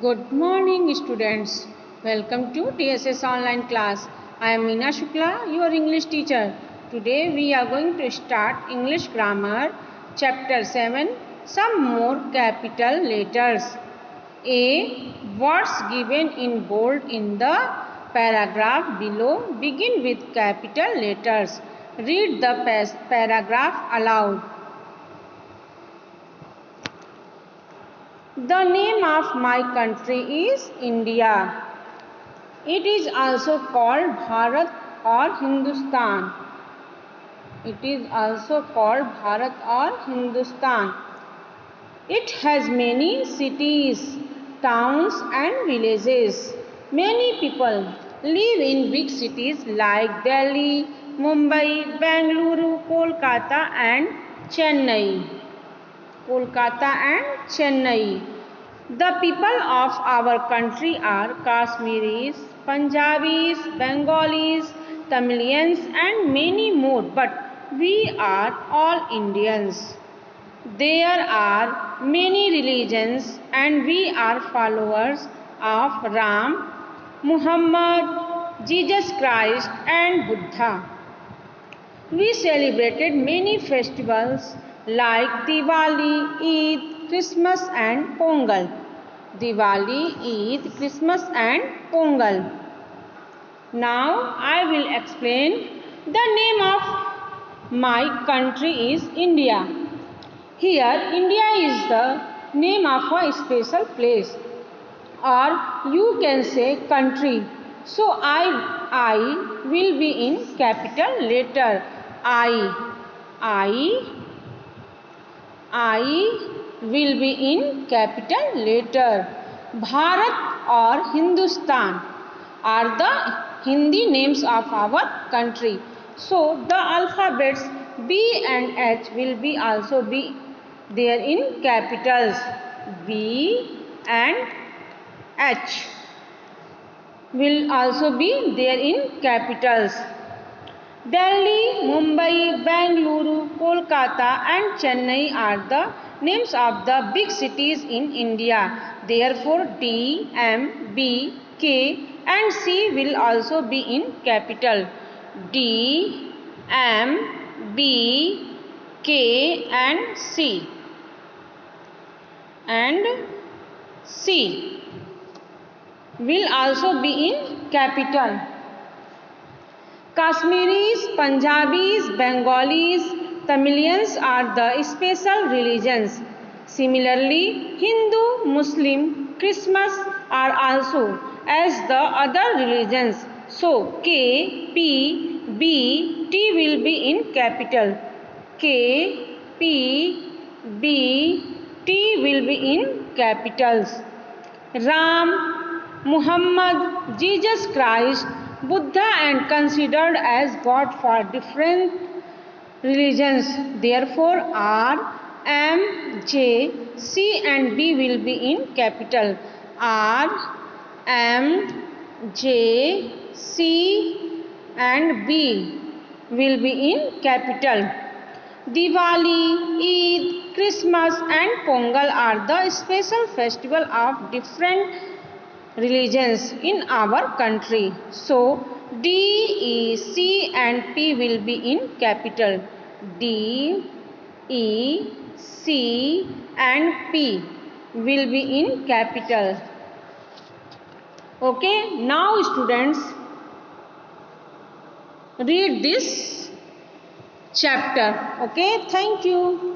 Good morning, students. Welcome to TSS online class. I am Meena Shukla, your English teacher. Today we are going to start English grammar, chapter 7, some more capital letters. A. Words given in bold in the paragraph below begin with capital letters. Read the paragraph aloud. The name of my country is India. It is also called Bharat or Hindustan. It is also called Bharat or Hindustan. It has many cities, towns and villages. Many people live in big cities like Delhi, Mumbai, Bengaluru, Kolkata and Chennai. The people of our country are Kashmiris, Punjabis, Bengalis, Tamilians and many more, but we are all Indians. There are many religions and we are followers of Ram, Muhammad, Jesus Christ and Buddha. We celebrated many festivals like Diwali, Eid, Christmas and Pongal. Diwali, Eid, Christmas and Pongal. Now I will explain the name of my country is India. Here India is the name of a special place, or you can say country. So I will be in capital letter I will be in capital letter. Bharat or Hindustan are the Hindi names of our country. So the alphabets B and H will be also be there in capitals. B and H will also be there in capitals. Delhi, Mumbai, Bengaluru, Kolkata and Chennai are the names of the big cities in India. Therefore, D, M, B, K and C will also be in capital. D, M, B, K and C. And C will also be in capital. Kashmiris, Punjabis, Bengalis, Tamilians are the special religions. Similarly, Hindu, Muslim, Christmas are also as the other religions. So, K, P, B, T will be in capital. K, P, B, T will be in capitals. Ram, Muhammad, Jesus Christ, Buddha and considered as God for different religions. Therefore, R, M, J, C and B will be in capital. R, M, J, C and B will be in capital. Diwali, Eid, Christmas and Pongal are the special festival of different religions in our country. So, D, E, C and P will be in capital. D, E, C and P will be in capital. Okay, now students, read this chapter. Okay, thank you.